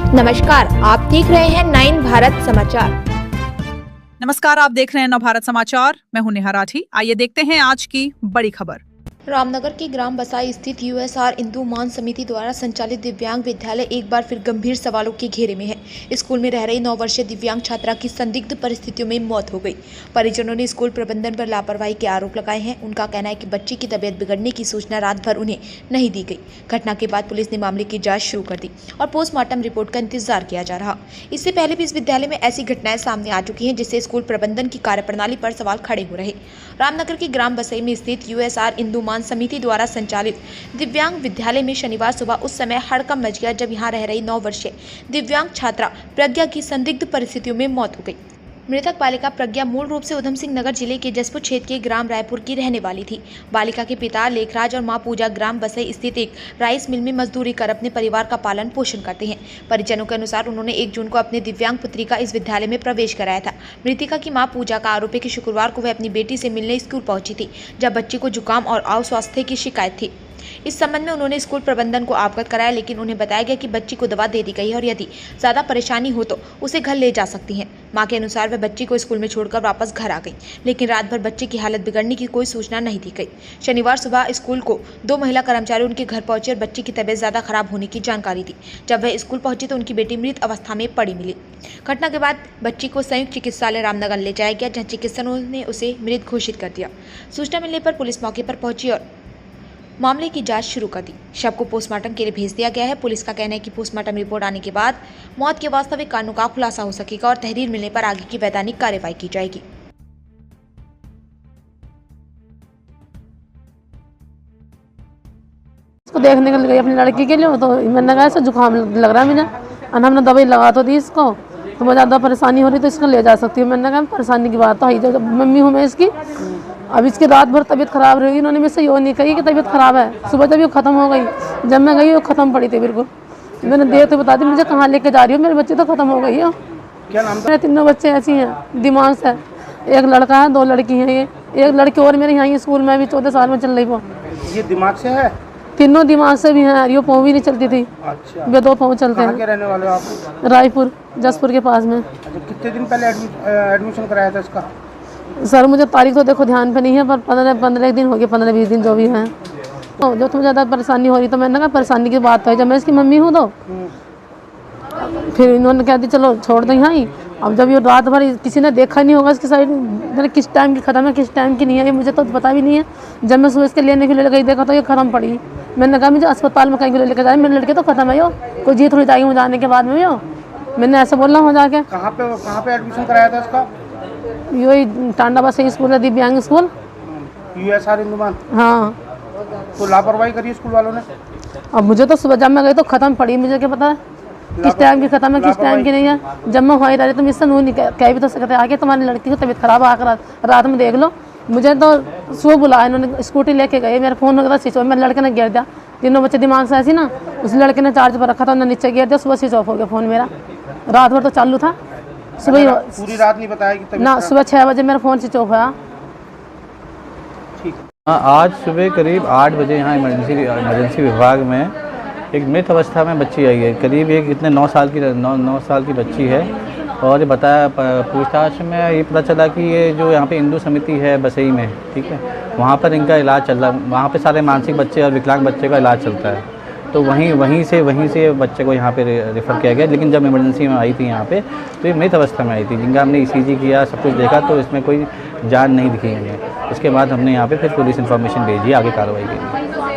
नमस्कार, आप देख रहे हैं 9 भारत समाचार। नमस्कार, आप देख रहे हैं नव भारत समाचार। मैं हूं नेहा राठी। आइए देखते हैं आज की बड़ी खबर। रामनगर के ग्राम बसाई स्थित यूएसआर इंदु मान समिति द्वारा संचालित दिव्यांग विद्यालय एक बार फिर गंभीर सवालों के घेरे में है। स्कूल में रह रही 9 वर्षीय दिव्यांग छात्रा की संदिग्ध परिस्थितियों में मौत हो गई। परिजनों ने स्कूल प्रबंधन पर लापरवाही के आरोप लगाए हैं। उनका कहना है कि बच्ची की तबीयत बिगड़ने की सूचना रात भर उन्हें नहीं दी गई। घटना के बाद पुलिस ने मामले की जाँच शुरू कर दी और पोस्टमार्टम रिपोर्ट का इंतजार किया जा रहा। इससे पहले भी इस विद्यालय में ऐसी घटनाएं सामने आ चुकी हैं, जिससे स्कूल प्रबंधन की कार्यप्रणाली पर सवाल खड़े हो रहे। रामनगर के ग्राम बसई में स्थित यूएसआर इंदु मान समिति द्वारा संचालित दिव्यांग विद्यालय में शनिवार सुबह उस समय हड़कंप मच गया जब यहां रह रही 9 वर्षीय दिव्यांग छात्रा प्रज्ञा की संदिग्ध परिस्थितियों में मौत हो गई। मृतक बालिका प्रज्ञा मूल रूप से उधम सिंह नगर जिले के जसपुर क्षेत्र के ग्राम रायपुर की रहने वाली थी। बालिका के पिता लेखराज और मां पूजा ग्राम बसई स्थित एक राइस मिल में मजदूरी कर अपने परिवार का पालन पोषण करते हैं। परिजनों के अनुसार उन्होंने 1 जून को अपने दिव्यांग पुत्री का इस विद्यालय में प्रवेश कराया था। मृतिका की मां पूजा का आरोप है कि शुक्रवार को वह अपनी बेटी से मिलने स्कूल पहुंची थी, जब बच्ची को जुकाम और अस्वास्थ्य की शिकायत थी। इस संबंध में उन्होंने स्कूल प्रबंधन को अवगत कराया, लेकिन उन्हें बताया गया कि बच्ची को दवा दे दी गई है और यदि ज्यादा परेशानी हो तो उसे घर ले जा सकती हैं। मां के अनुसार वह बच्ची को स्कूल में छोड़कर वापस घर आ गई, लेकिन रात भर बच्ची की हालत बिगड़ने की कोई सूचना नहीं दी गई। शनिवार सुबह स्कूल को 2 महिला कर्मचारी उनके घर पहुंचे और बच्ची की तबीयत ज्यादा खराब होने की जानकारी दी। जब वह स्कूल पहुंची तो उनकी बेटी मृत अवस्था में पड़ी मिली। घटना के बाद बच्ची को संयुक्त चिकित्सालय रामनगर ले जाया गया, जहाँ चिकित्सकों ने उसे मृत घोषित कर दिया। सूचना मिलने पर पुलिस मौके पर पहुंची और मामले की जांच शुरू कर दी। शव को पोस्टमार्टम के लिए भेज दिया गया है। पुलिस का कहना है कि पोस्टमार्टम रिपोर्ट आने के बाद मौत के वास्तविक कारणों का खुलासा हो सकेगा और तहरीर मिलने पर आगे की वैधानिक कार्रवाई की जाएगी। इसको देखने के लिए गई अपनी लड़की के लिए, तो मैंने कहा ऐसा जुकाम लग रहा है मुझे, और हमने दवाई लगा तो दी इसको, तो मुझे ज़्यादा परेशानी हो रही तो इसको ले जा सकती हूँ। मैंने कहा परेशानी की बात तो है, जब मम्मी हूँ मैं इसकी। अब इसकी रात भर तबीयत खराब रही, इन्होंने मुझसे ये नहीं कही कि तबीयत खराब है। सुबह जब ये ख़त्म हो गई, जब मैं गई वो ख़त्म पड़ी थी बिल्कुल। मैंने देर तो बता दी मुझे कहाँ लेके जा रही हो, मेरे बच्चे तो ख़त्म हो गई हो। क्या नाम? मेरे 3 बच्चे ऐसी हैं, दिमाग से। एक लड़का है, 2 लड़की हैं। ये एक लड़की और मेरे यहाँ स्कूल में अभी 14 साल में चल रही वो। ये दिमाग से है? तीनों दिमाग से भी हैं। ये पाँव भी नहीं चलती थी। अच्छा। वे 2 पाँव चलते हैं। कहाँ के रहने वाले हो आप? रायपुर, जसपुर के पास में। अच्छा, कितने दिन पहले एडमिशन कराया था इसका? सर मुझे तारीख तो देखो ध्यान पे नहीं है, पर 15 दिन हो गए, 15-20 दिन जो भी हैं। तो जो तुम्हें ज़्यादा परेशानी हो रही, तो मैंने कहा परेशानी की बात है, जब मैं इसकी मम्मी हूँ तो फिर इन्होंने कह दी चलो छोड़ दो यहाँ ही। अब जब ये रात भर किसी ने देखा नहीं होगा इसकी साइड, मैंने किस टाइम की ख़त्म है किस टाइम की नहीं है ये मुझे तो पता भी नहीं है। जब मैं सुबह इसके लेने के लिए गई देखा तो ये ख़त्म पड़ी। मैंने कहा मुझे अस्पताल में कहीं के लिए लेकर जाए, मेरे लड़के तो ख़त्म है यो, कोई जीत थोड़ी जाएगी मुझे आने के बाद में यो। मैंने ऐसा बोला हो जाके। कहाँ पे एडमिशन कराया था इसका? यही टांडा बसई स्कूल है, दिव्यांग स्कूल, यूएसआर इंदु मान। हाँ। तो लापरवाही करी स्कूल वालों ने? अब मुझे तो सुबह जब मैं गई तो ख़त्म पड़ी, मुझे क्या पता है किस टाइम की ख़त्म है किस टाइम की नहीं है। जब मैं वहीं रही तो मुझसे नहीं कह भी तो सकते आके तुम्हारी लड़की की तबीयत खराब आकर रात में देख लो। मुझे तो सुबह बुलाया इन्होंने, स्कूटी लेके गए, मेरा फ़ोन हो गया स्विच ऑफ, मेरे लड़के ने गिर दिया। तीनों बच्चे दिमाग से ऐसी ना, उस लड़के ने चार्ज पर रखा था, उन्होंने नीचे गिर दिया, सुबह स्विच ऑफ हो गया फ़ोन मेरा। रात भर तो चालू था, सुबह पूरी रात नहीं बताया कि तबीयत ना, सुबह 6 बजे मेरा फ़ोन स्विच ऑफ हुआ। ठीक। आज सुबह करीब 8 बजे यहाँ इमरजेंसी विभाग में एक मृत अवस्था में बच्ची आई है। करीब एक इतने 9 साल की बच्ची है। और ये बताया पूछताछ में ये पता चला कि ये जो यहाँ पे इंदु समिति है बसई में, ठीक है, वहाँ पर इनका इलाज चल रहा है। वहाँ पे सारे मानसिक बच्चे और विकलांग बच्चे का इलाज चलता है। तो वहीं से बच्चे को यहाँ पे रेफ़र किया गया। लेकिन जब इमरजेंसी में आई थी यहाँ पे तो ये मृत अवस्था में आई थी, जिनका हमने ECG किया, सब कुछ देखा तो इसमें कोई जान नहीं दिखी है। इसके बाद हमने यहाँ पे फिर पुलिस इन्फॉर्मेशन भेजी, आगे कार्रवाई की।